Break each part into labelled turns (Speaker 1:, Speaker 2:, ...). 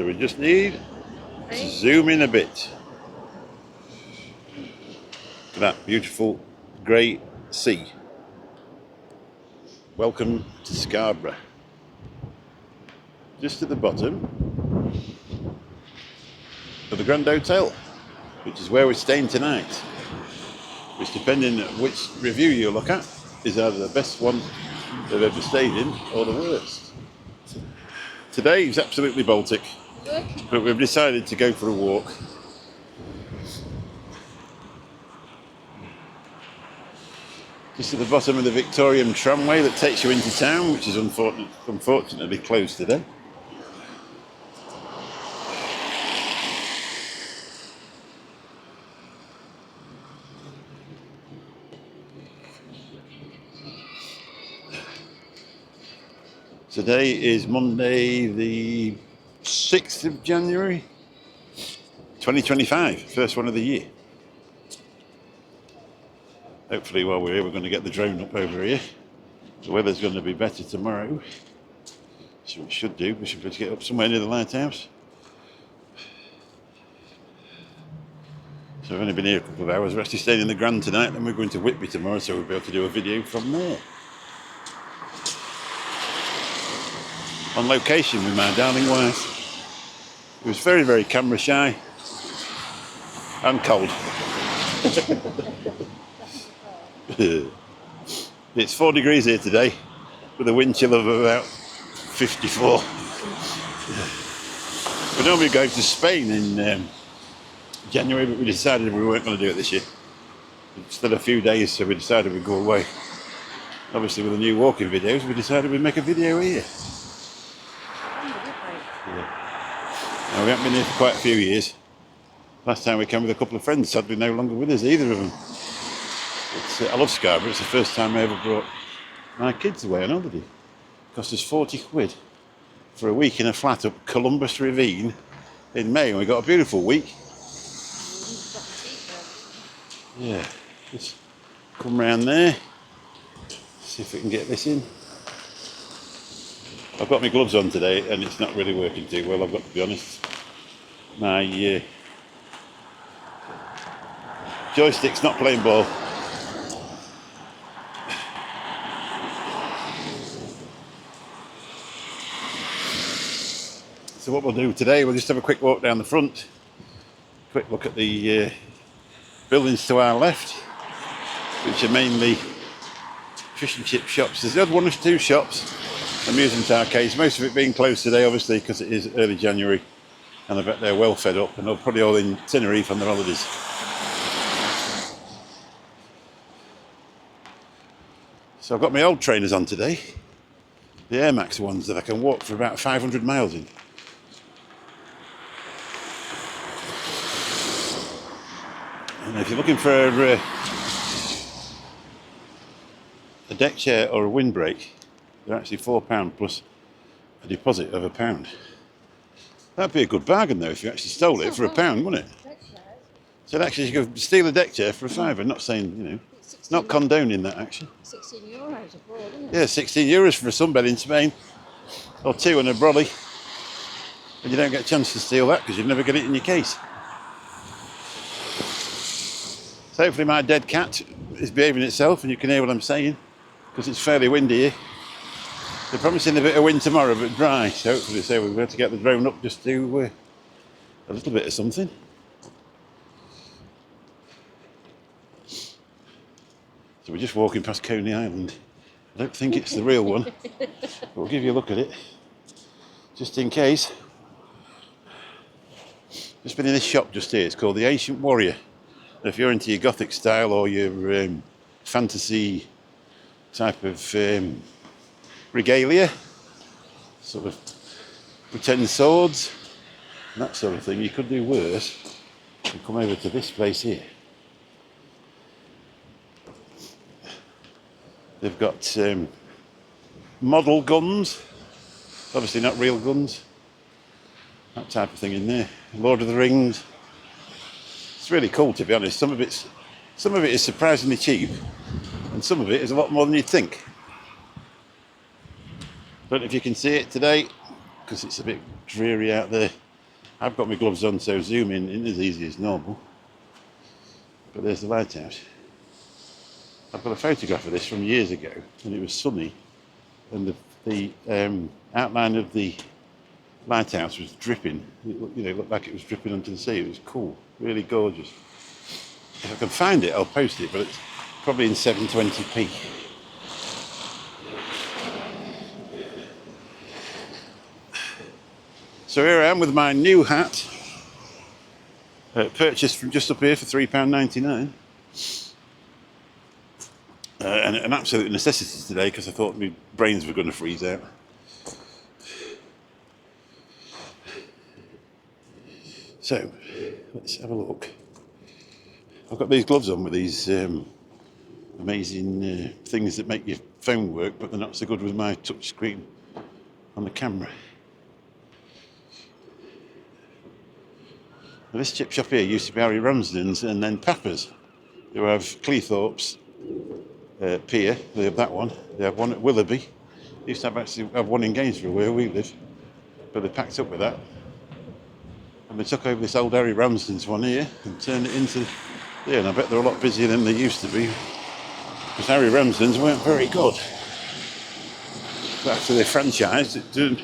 Speaker 1: So we just need to zoom in a bit. Look at that beautiful grey sea. Welcome to Scarborough. Just at the bottom of the Grand Hotel, which is where we're staying tonight. Which, depending on which review you look at, is either the best one they've ever stayed in or the worst. Today is absolutely Baltic, but we've decided to go for a walk. Just at the bottom of the Victorian tramway that takes you into town, which is unfortunately closed today. Today is Monday the 6th of January 2025, first one of the year. Hopefully while we're here we're going to get the drone up over here. The weather's going to be better tomorrow, so we should do. We should be able to get up somewhere near the lighthouse. So we've only been here a couple of hours. We're actually staying in the Grand tonight, then we're going to Whitby tomorrow, so we'll be able to do a video from there. On location with my darling wife, who was very, very camera shy and cold. It's 4 degrees here today with a wind chill of about 54. We normally go to Spain in January, but we decided we weren't going to do it this year. It's still a few days, so we decided we'd go away. Obviously with the new walking videos, we decided we'd make a video here. Now, we haven't been here for quite a few years. Last time we came with a couple of friends, sadly no longer with us, either of them. I love Scarborough. It's the first time I ever brought my kids away on holiday. It cost us 40 quid for a week in a flat up Columbus Ravine in May, and we got a beautiful week. Yeah, just come round there, see if we can get this in. I've got my gloves on today and it's not really working too well, I've got to be honest. My joystick's not playing ball. So what we'll do today, we'll just have a quick walk down the front, quick look at the buildings to our left, which are mainly fish and chip shops. There's the odd one or two shops, amusement arcades, most of it being closed today obviously because it is early January, and I bet they're well fed up and they're probably all in Tenerife on their holidays. So I've got my old trainers on today, the Air Max ones that I can walk for about 500 miles in. And if you're looking for a deck chair or a windbreak, they're actually £4 plus a deposit of £1. That'd be a good bargain though if you actually stole it for £1, wouldn't it? So actually you could steal a deck chair for £5. Not saying, you know, not condoning that action.
Speaker 2: €16 abroad, isn't it?
Speaker 1: Yeah, €16 for a sunbed in Spain, or 2 and a brolly, and you don't get a chance to steal that because you'd never get it in your case. So hopefully my dead cat is behaving itself and you can hear what I'm saying, because it's fairly windy here. They're promising a bit of wind tomorrow, but dry, so hopefully we'll be able to get the drone up just to do a little bit of something. So we're just walking past Coney Island. I don't think it's the real one, but we'll give you a look at it, just in case. Just been in this shop just here, it's called the Ancient Warrior. If you're into your Gothic style or your fantasy type of regalia, sort of pretend swords, and that sort of thing, you could do worse and come over to this place here. They've got model guns, obviously not real guns, that type of thing in there. Lord of the Rings. It's really cool, to be honest. Some of it is surprisingly cheap, and some of it is a lot more than you'd think. I don't know if you can see it today because it's a bit dreary out there. I've got my gloves on, so zooming in is as easy as normal. But there's the lighthouse. I've got a photograph of this from years ago, and it was sunny, and the outline of the lighthouse was dripping. It looked like it was dripping onto the sea. It was cool, really gorgeous. If I can find it, I'll post it, but it's probably in 720p. So here I am with my new hat, purchased from just up here for £3.99. And an absolute necessity today because I thought my brains were going to freeze out. So, let's have a look. I've got these gloves on with these amazing things that make your phone work, but they're not so good with my touch screen on the camera. Well, this chip shop here used to be Harry Ramsden's and then Papa's, who have Cleethorpes Pier. They have that one. They have one at Willoughby. They used to have one in Gainsborough where we live, but they packed up with that. And they took over this old Harry Ramsden's one here and turned it into there. And I bet they're a lot busier than they used to be, because Harry Ramsden's weren't very good. But after they franchised, it turned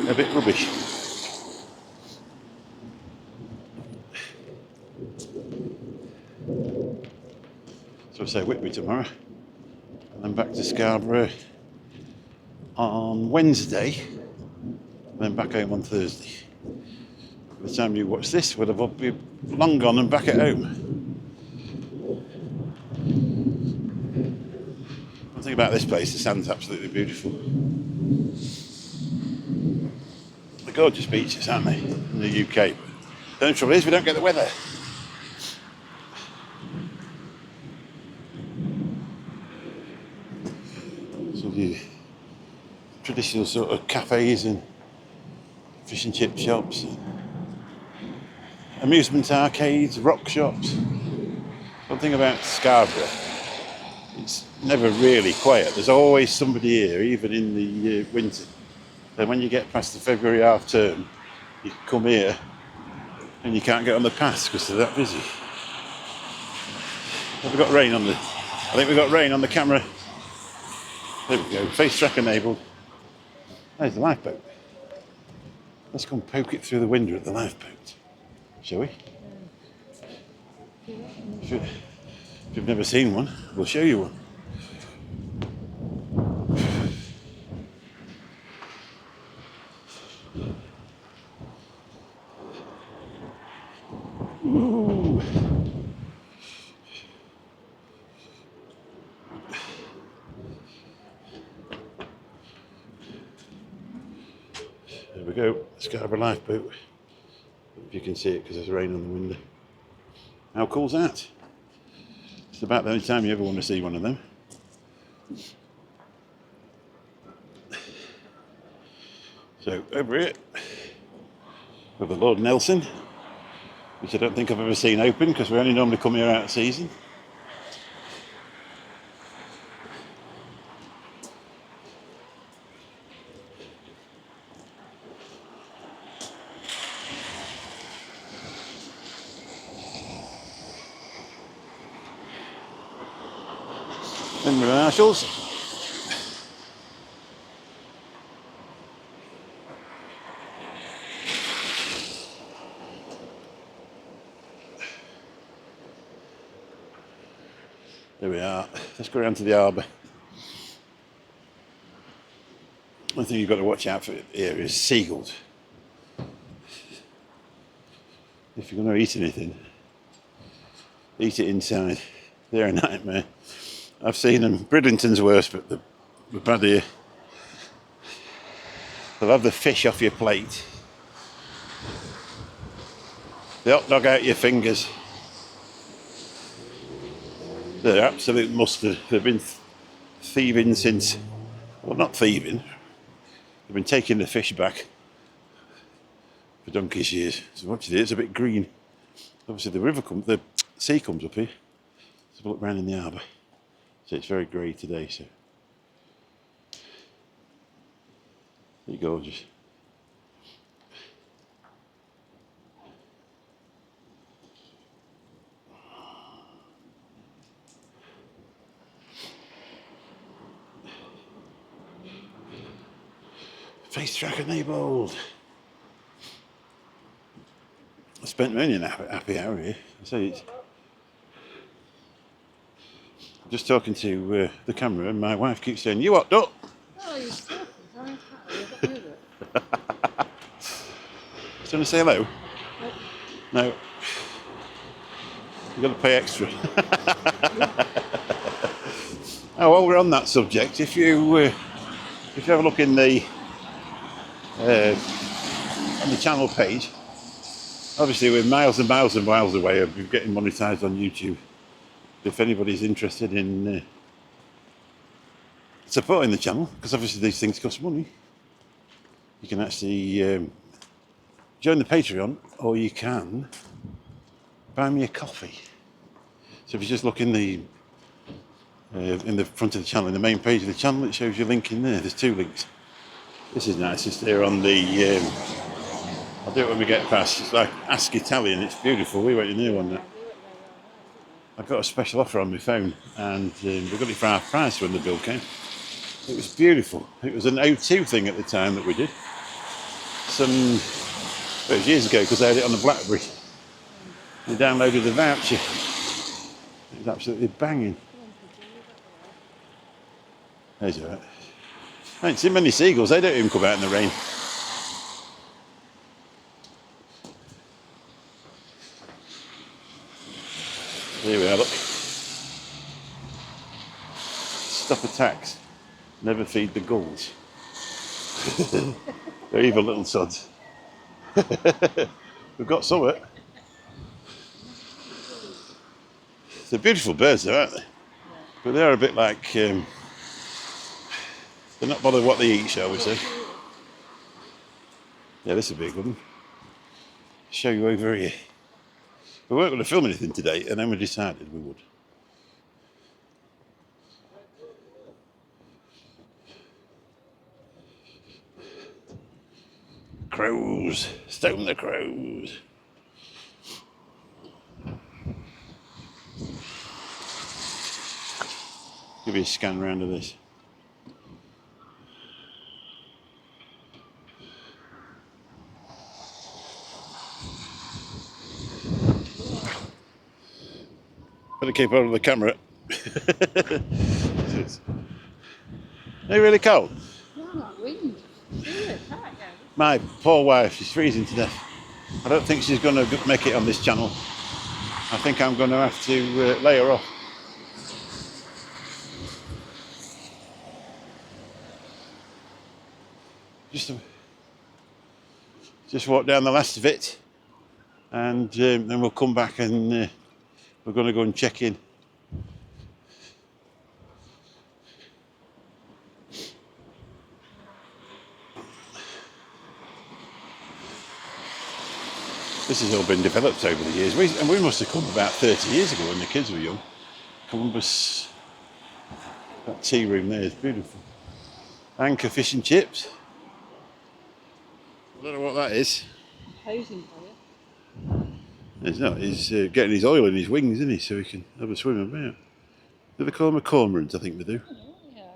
Speaker 1: a bit rubbish. So I say Whitby tomorrow, and then back to Scarborough on Wednesday, and then back home on Thursday. By the time you watch this, we'll have be long gone and back at home. One thing about this place, the sand's absolutely beautiful. They're gorgeous beaches, aren't they, in the UK? But the only trouble is we don't get the weather. So the traditional sort of cafes and fish and chip shops, amusement arcades, rock shops. One thing about Scarborough, it's never really quiet. There's always somebody here, even in the winter. And when you get past the February half term, you come here and you can't get on the paths because they're that busy. Have we got rain on the... I think we've got rain on the camera. There we go, face track enabled. There's the lifeboat. Let's go and poke it through the window at the lifeboat, shall we? If you've never seen one, we'll show you one. Ooh. There we go, Scarborough lifeboat. If you can see it because there's rain on the window. How cool's that? It's about the only time you ever want to see one of them. So over here, with the Lord Nelson, which I don't think I've ever seen open because we only normally come here out of season. Then with Marshalls. There we are. Let's go around to the harbour. One thing you've got to watch out for here is seagulls. If you're going to eat anything, eat it inside. They're a nightmare. I've seen them. Bridlington's worse, but the bad here. They'll have the fish off your plate. The hot dog out your fingers. They're absolute mustard. They've been thieving since, well, not thieving. They've been taking the fish back for donkey's years. So watch it, it's a bit green. Obviously the sea comes up here. Let's have a look round in the harbour. So it's very grey today, so it's gorgeous. Face track enabled. I spent many an happy hour here. I say it's just talking to the camera, and my wife keeps saying, "You what, Duck?"
Speaker 2: Oh, you're stuck. I'm tired. I've got to move it.
Speaker 1: Do you want to say hello? No. You've got to pay extra. Oh, while we're on that subject, if you have a look in the on the channel page, obviously we're miles and miles and miles away of getting monetized on YouTube. If anybody's interested in supporting the channel, because obviously these things cost money, you can actually join the Patreon, or you can buy me a coffee. So if you just look in the front of the channel, in the main page of the channel, it shows you a link in there. There's 2 links. This is nice. It's there on the. I'll do it when we get past. It's like Ask Italian. It's beautiful. We went in there one night. I got a special offer on my phone, and we got it for half price when the bill came. It was beautiful. It was an O2 thing at the time that we did. It was years ago, because I had it on the BlackBerry. I downloaded the voucher. It was absolutely banging. There's all right. I ain't seen many seagulls. They don't even come out in the rain. Here we are, look. Stop attacks. Never feed the gulls. They're evil little sods. We've got some of it. They're beautiful birds though, aren't they? But they're a bit like, they're not bothered what they eat, shall we say. Yeah, this is a big one. Show you over here. We weren't going to film anything today, and then we decided we would. Crows, stone the crows. Give you a scan round of this. Better keep hold of the camera. Are you really cold?
Speaker 2: No, not wind. Yeah, tight now.
Speaker 1: My poor wife, she's freezing to death. I don't think she's going to make it on this channel. I think I'm going to have to lay her off. Just walk down the last of it, and then we'll come back, and we're going to go and check in. This has all been developed over the years. We must have come about 30 years ago when the kids were young. Columbus, that tea room there is beautiful. Anchor fish and chips. I don't know what that is.
Speaker 2: Posing for you.
Speaker 1: It's not. He's getting his oil in his wings, isn't he? So he can have a swim about. Do they call them a cormorant? I think they do.
Speaker 2: Oh, yeah.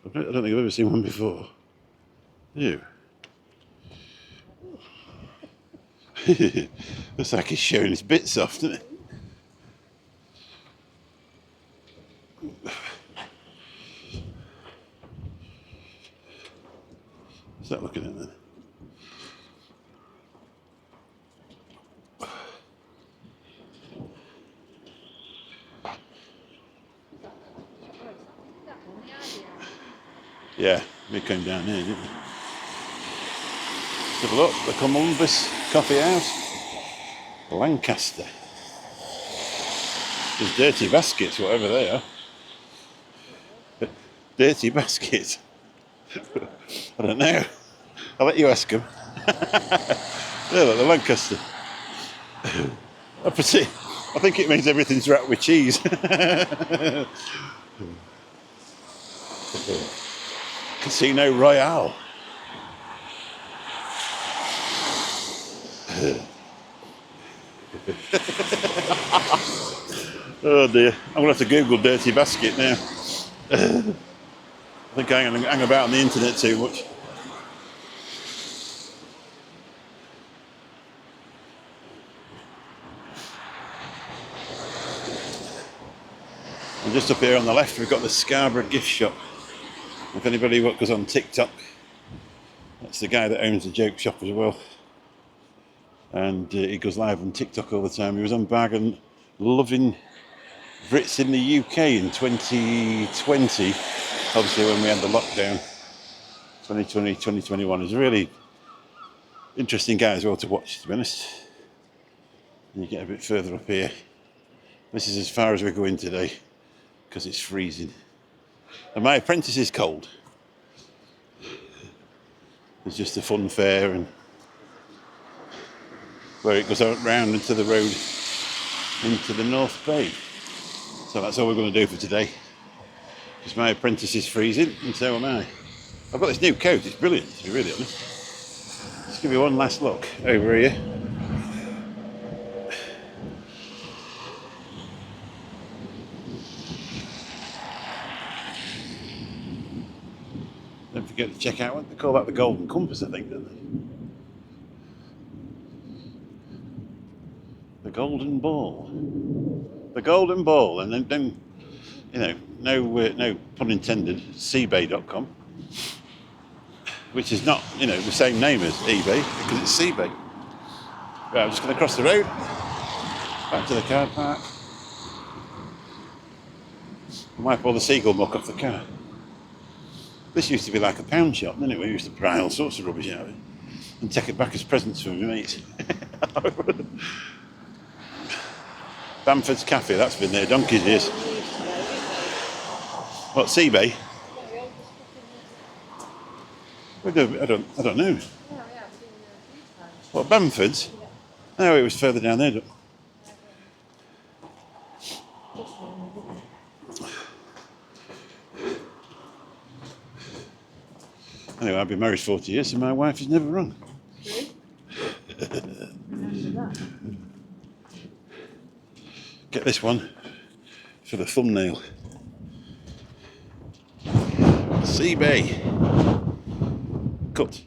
Speaker 1: I don't think I've ever seen one before. You. Looks like he's showing his bits off, doesn't it? What's that looking at then? Yeah, we came down here, didn't we? Let's have a look. The Columbus Coffee House, Lancaster. There's dirty baskets, whatever they are. Dirty baskets. I don't know. I'll let you ask them. There, look, the Lancaster. I think it means everything's wrapped with cheese. Casino Royale. Oh dear, I'm going to have to Google dirty basket now. I think I hang about on the internet too much. And just up here on the left, we've got the Scarborough gift shop. If anybody goes on TikTok, that's the guy that owns the joke shop as well. And he goes live on TikTok all the time. He was on Bargain Loving Brits in the UK in 2020, obviously when we had the lockdown, 2020, 2021. He's a really interesting guy as well to watch, to be honest. And you get a bit further up here. This is as far as we're going today, because it's freezing. And my apprentice is cold. It's just a fun fair, and where it goes out round into the road into the North Bay. So that's all we're going to do for today. Because my apprentice is freezing, and so am I. I've got this new coat, it's brilliant, to be really honest. Let's give you one last look over here. Don't forget to check out what they call that, the Golden Compass, I think, don't they? The Golden Ball. The Golden Ball, and then you know, no pun intended, seabay.com, which is not, you know, the same name as eBay, because it's Seabay. Right, I'm just going to cross the road, back to the car park, and wipe all the seagull muck off the car. This used to be like a pound shop, didn't it? We used to pry all sorts of rubbish out of it and take it back as presents for my mates. Bamford's Cafe, that's been there donkey's years. What, Seabay? I don't know. What, Bamford's? No, it was further down there. Anyway, I've been married 40 years and my wife has never rung. Get this one for the thumbnail. Seabay. Cut.